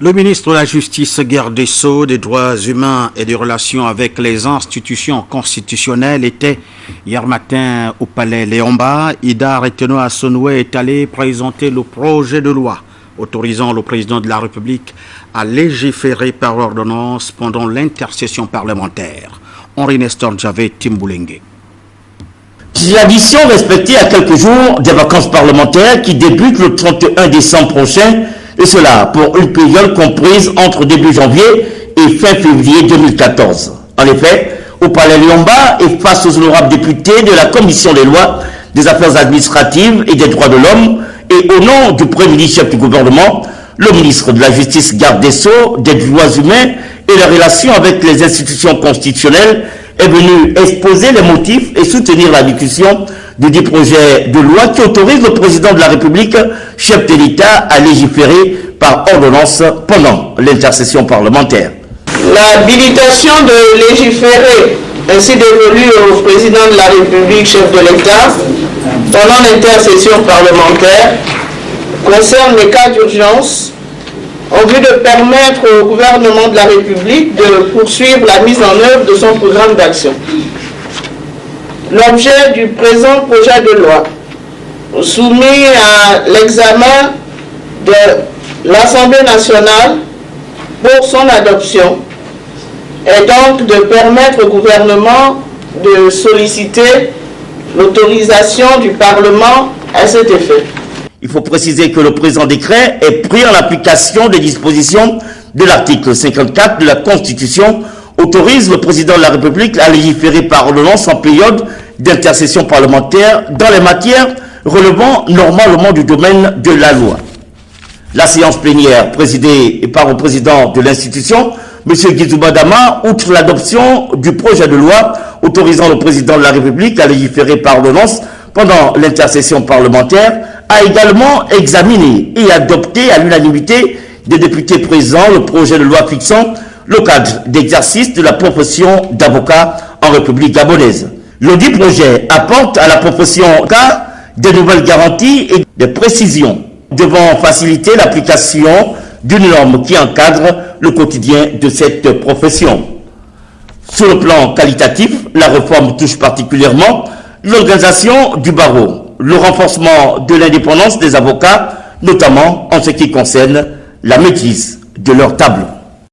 Le ministre de la Justice, garde des Sceaux, des Droits humains et des relations avec les institutions constitutionnelles était hier matin au palais Léomba. Ida Reteno Asonoué est allé présenter le projet de loi autorisant le président de la République à légiférer par ordonnance pendant l'intercession parlementaire. Henri Nestor Javé Timboulengue. Tradition respectée à quelques jours des vacances parlementaires qui débutent le 31 décembre prochain, et cela pour une période comprise entre début janvier et fin février 2014. En effet, au palais Léomba et face aux honorables députés de la Commission des lois, des affaires administratives et des droits de l'homme, et au nom du Premier ministre chef du gouvernement, le ministre de la Justice, garde des Sceaux, des droits humains et la relation avec les institutions constitutionnelles est venu exposer les motifs et soutenir la discussion du dit projet de loi qui autorise le président de la République, chef de l'État, à légiférer par ordonnance pendant l'intercession parlementaire. L'habilitation de légiférer ainsi dévolue au président de la République, chef de l'État, pendant l'intercession parlementaire, concerne les cas d'urgence en vue de permettre au gouvernement de la République de poursuivre la mise en œuvre de son programme d'action. L'objet du présent projet de loi, soumis à l'examen de l'Assemblée nationale pour son adoption, est donc de permettre au gouvernement de solliciter l'autorisation du Parlement à cet effet. Il faut préciser que le présent décret est pris en application des dispositions de l'article 54 de la Constitution, autorise le président de la République à légiférer par ordonnance en période d'intercession parlementaire dans les matières relevant normalement du domaine de la loi. La séance plénière présidée par le président de l'institution, M. Guizouba Dama, outre l'adoption du projet de loi autorisant le président de la République à légiférer par ordonnance pendant l'intercession parlementaire, a également examiné et adopté à l'unanimité des députés présents le projet de loi fixant le cadre d'exercice de la profession d'avocat en République gabonaise. Le dit projet apporte à la profession d'avocat des nouvelles garanties et des précisions devant faciliter l'application d'une norme qui encadre le quotidien de cette profession. Sur le plan qualitatif, la réforme touche particulièrement l'organisation du barreau, le renforcement de l'indépendance des avocats, notamment en ce qui concerne la maîtrise de leur tableau.